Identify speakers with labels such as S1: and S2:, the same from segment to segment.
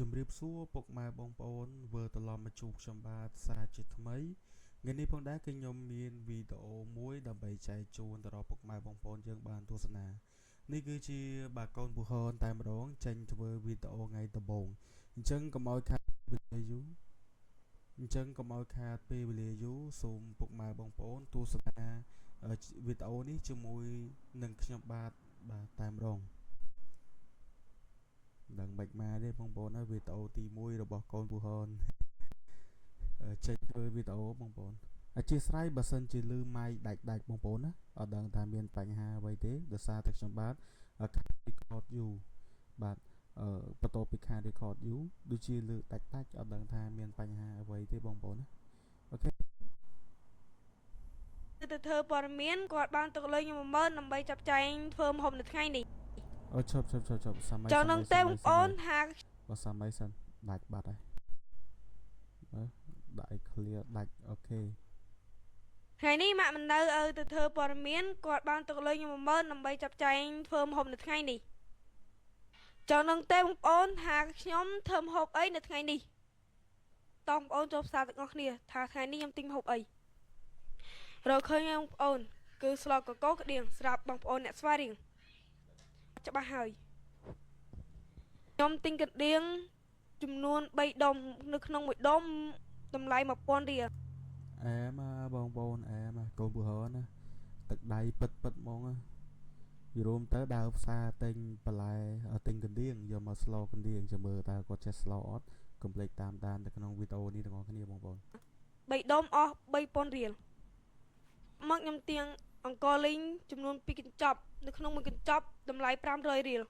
S1: ជំរាបសួរពុកម៉ែបងប្អូនវិលត្រឡប់មកជួបខ្ញុំបាទសារជាថ្មីថ្ងៃនេះផងដែរគឺខ្ញុំមានវីដេអូមួយដើម្បីចែកជូនទៅដល់ពុកម៉ែបងប្អូនយើងបានទស្សនានេះគឺជាបាកូនពូហនតែម្ដងចេញធ្វើវីដេអូថ្ងៃដំបូងអញ្ចឹងកុំឲ្យខាតវេលាយូរសូមពុកម៉ែបងប្អូនទស្សនាវីដេអូនេះជាមួយនឹងខ្ញុំបាទតែម្ដងដឹងមិនម៉ាទេបងប្អូនហើយវីដេអូទី1របស់កូនពូហនចេញធ្វើវីដេអូបងប្អូនអធិស្ឋានបើសិនជាលឺម៉ៃដាច់បងប្អូនណាអត់ដឹងថាមានបញ្ហាអ្វីទេដោយសារតែខ្ញុំបាទខាត record យូរបាទបន្ទាប់ពីខាត record យូរដូចជាលឺដាច់អត់ដឹងថាមានបញ្ហាអ្វីទេបងប្អូនណាអូខេ
S2: ទៅធ្វើព័ត៌មានគាត់បានទុកលុយខ្ញុំ10000ដើម្បីចាប់ចែងធ្វើម្ហូបនៅថ្ងៃនេះ
S1: អូឈប់សាមី
S2: ចង់នឹងទេបងប្អូនថា
S1: បើសាមីសិនដាច់បាត់ហើយដាក់ឲ្យ clear ដាច់អូខេ
S2: ថ្ងៃនេះម៉ាក់មិននៅឲ្យទៅធ្វើព័ត៌មានគាត់បានទុកលុយខ្ញុំ10000ដើម្បីចាប់ចែងធ្វើម្ហូបនៅថ្ងៃនេះចង់នឹងទេបងប្អូនថាខ្ញុំធ្វើម្ហូបអីនៅថ្ងៃនេះតោះបងប្អូនចូលផ្សារទាំងអស់គ្នាថាថ្ងៃនេះខ្ញុំទិញម្ហូបអីរកឃើញបងប្អូនគឺស្លកកូក្តៀងស្រាប់បងប្អូនអ្នកស្វាយរៀងច្បាស់ហើយខ្ញុំទិញកណ្ដៀងចំនួន3ដុំនៅក្នុងមួយដុំតម្លៃ1000រៀល
S1: អែមបងប្អូនអែមកូនពូហនណាទឹកដៃពិតហ្មងយរួមទៅដើរផ្សារទិញបន្លែទិញកណ្ដៀងយកមកស្លកណ្ដៀងចាំមើលតើគាត់ចេះស្លអត់កុំភ្លេចតាមដានទៅក្នុងវីដេអូនេះទាំងអស់គ្នាបងប្អូន
S2: 3ដុំអស់3000រៀលមកខ្ញុំទាញអង្គលីងចំនួន2កញ្ចប់នៅក្នុងមួយកញ្ចប់តម្លៃ500រៀល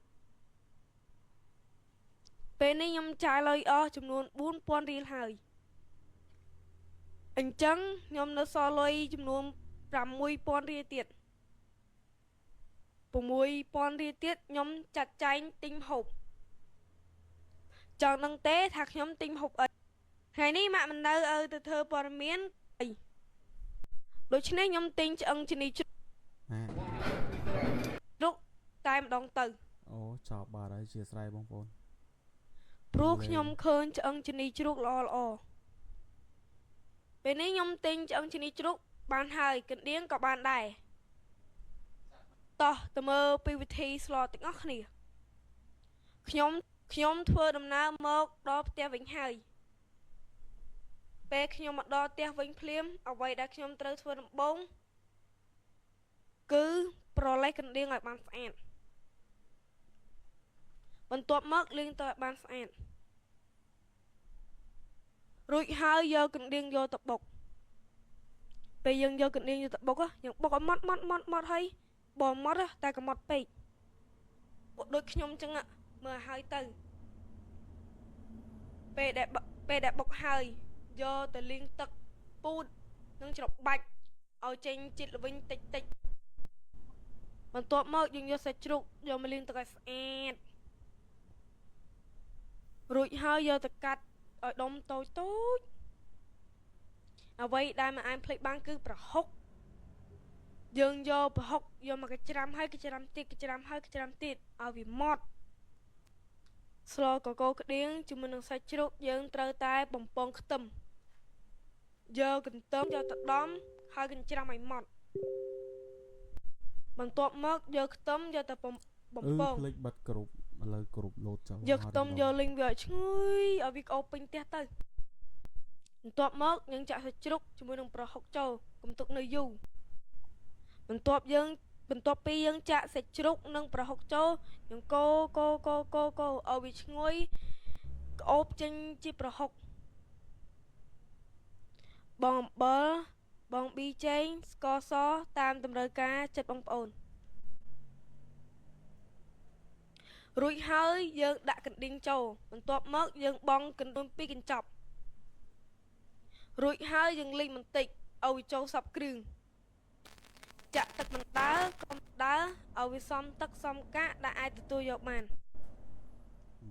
S2: ពេលនេះខ្ញុំចាយលុយអស់ចំនួន4000រៀលហើយអញ្ចឹងខ្ញុំនៅសល់លុយចំនួន6000រៀលទៀត6000រៀលទៀតខ្ញុំចាត់ចែងទិញម្ហូបចង់ដឹងទេថាខ្ញុំទិញម្ហូបអីថ្ងៃនេះម៉ាក់មិននៅឲ្យទៅធ្វើព័ត៌មានអីដូច្នេះខ្ញុំទិញឆ្អឹងជំនីជ្រូកតែម្ដងទៅ
S1: អូចប់បាទហើយជាស្រ័យបងប្អូន
S2: ព្រោះខ្ញុំឃើញឆ្អឹងជំនីជ្រូកល្អពេលនេះខ្ញុំទិញឆ្អឹងជំនីជ្រូកបានហើយកណ្ដៀងក៏បានដែរតោះទៅមើលពីវិធីស្លទាំងអស់គ្នាខ្ញុំធ្វើដំណើរមកដល់ផ្ទះវិញហើយពេលខ្ញុំមកដល់ផ្ទះវិញភ្លាមអ្វីដែលខ្ញុំត្រូវធ្វើដំបូងគឺប្រឡេះកណ្ដៀងឲ្យបានស្អាតបន្ទាប់មកលាងទៅឲ្យបានស្អាតរួចហើយយកកណ្ដៀងយកទៅបុកពេលយើងយកកណ្ដៀងយកទៅបុកយើងបុកឲ្យម៉ត់ហើយបើម៉ត់តែកុំម៉ត់ពេកដូចខ្ញុំអញ្ចឹងមើលឲ្យទៅពេលដែលបុកហើយយកទៅលាងទឹកពូតនិងច្របាច់ឲ្យចេញជាតិល្វីងតិចបន្ទាប់មកយើងយកសាច់ជ្រូកយកមកលាងទឹកឲ្យស្អាតរួចហើយយកទៅកាត់ឲ្យដុំតូចអ្វីដែលមិនអាចភ្លេចបានគឺប្រហុកយើងយកប្រហុកយកមកកច្រាំហើយកច្រាំទៀតឲ្យវាម៉ត់ស្លកកូក្តៀងជាមួយនឹងសាច់ជ្រូកយើងត្រូវតែបំពងខ្ទឹមយកកន្ទឹមយកទៅដំហើយកញ្ច្រាំឲ្យម៉ត់បន្ទាប់មកយកខ្ទឹមយកទៅបំពង
S1: ភ្លេចបាត់គ្រប់ឥឡូវគ្រប់លោតចោល
S2: យកខ្ទឹមយកលីងវាឲ្យឈ្ងុយឲ្យវាក្អូបពេញផ្ទះទៅបន្ទាប់មកយើងចាក់សាច់ជ្រូកជាមួយនឹងប្រហុកចូលកុំទុកនៅយូរបន្ទាប់ពីយើងចាក់សាច់ជ្រូកនិងប្រហុកចូលយើងកូរឲ្យវាឈ្ងុយក្អូបចេញជាប្រហុកបងអំបិលបងប៊ីចេងស្ករសតាមតម្រូវការចិត្តបងប្អូនរួចហើយយើងដាក់កណ្ដៀងចូលបន្ទាប់មកយើងបង់កណ្ដួន2កញ្ចប់រួចហើយយើងលីងបន្តិចឲ្យវាចូលសព្វគ្រឿងចាក់ទឹកបណ្ដើកុំដើឲ្យវាសមទឹកសមកាកដែលអាចទទួលយកបាន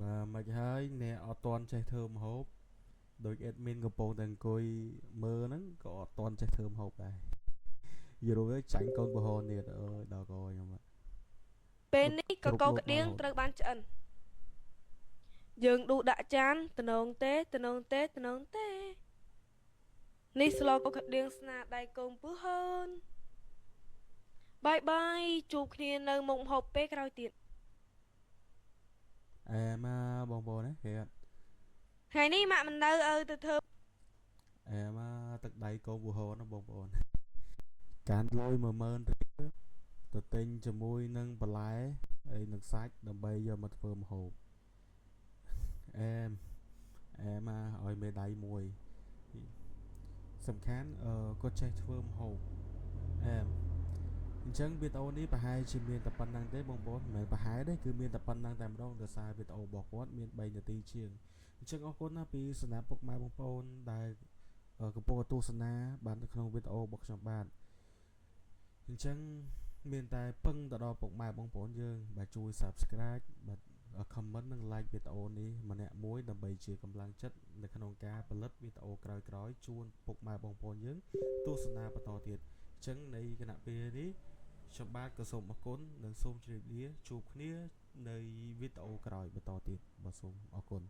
S1: បាទមិនហើយអ្នកអត់តន់ចេះធ្វើម្ហូបដូច admin កំពុងតែអង្គុយមើលហ្នឹងក៏អត់តន់ចេះធ្វើម្ហូបដែរយល់ទៅចាញ់កូនបរហនទៀតអើយដល់កខ្ញុំ
S2: ពេលនេះកកូក្តៀងត្រូវបានឆ្អិន យើងឌូដាក់ចានតំណងទេតំណងទេតំណងទេនេះស្លកក្តៀងស្នាដៃកូនពូហើនបាយបាយជួបគ្នានៅមុខម្ហូបពេលក្រោយទៀត
S1: អែមកបងប្អូនណាគេអត់
S2: ថ្ងៃនេះម៉ាក់មិននៅឲ្យទៅធ្វើ
S1: អែមកទឹកដៃកូនពូហនណាបងប្អូនការលុយ10000រៀលទៅទិញជាមួយនឹងបន្លែហើយនឹងសាច់ដើម្បីយកមកធ្វើម្ហូបអែមកឲ្យមេដៃមួយសំខាន់គាត់ចេះធ្វើម្ហូបអែអញ្ចឹងវីដេអូនេះប្រហែលជាមានតែប៉ុណ្្នឹងទេបងប្អូនមិនមែនប្រហែលទេគឺមានតែប៉ុណ្្នឹងតែម្ដងដោយសារវីដេអូរបស់គាត់មាន3នាទីជាងអញ្ចឹងអរគុណណាពីសំណាក់ពុកម៉ែបងប្អូនដែលកំពុងទស្សនាបាននៅក្នុងវីដេអូរបស់ខ្ញុំបាទអញ្ចឹងមានតែពឹងទៅដល់ពុកម៉ែបងប្អូនយើងបាទជួយ Subscribe បាទ comment និង like វីដេអូនេះម្នាក់មួយដើម្បីជាកម្លាំងចិត្តនៅក្នុងការផលិតវីដេអូក្រោយៗជូនពុកម៉ែបងប្អូនយើងទស្សនាបន្តទៀតអញ្ចឹងនៃគណៈពេលនេះខ្ញុំបាទក៏សូមអរគុណនិងសូមជម្រាបលាជួបគ្នានៅវីដេអូក្រោយបន្តទៀតបាទសូមអរគុណ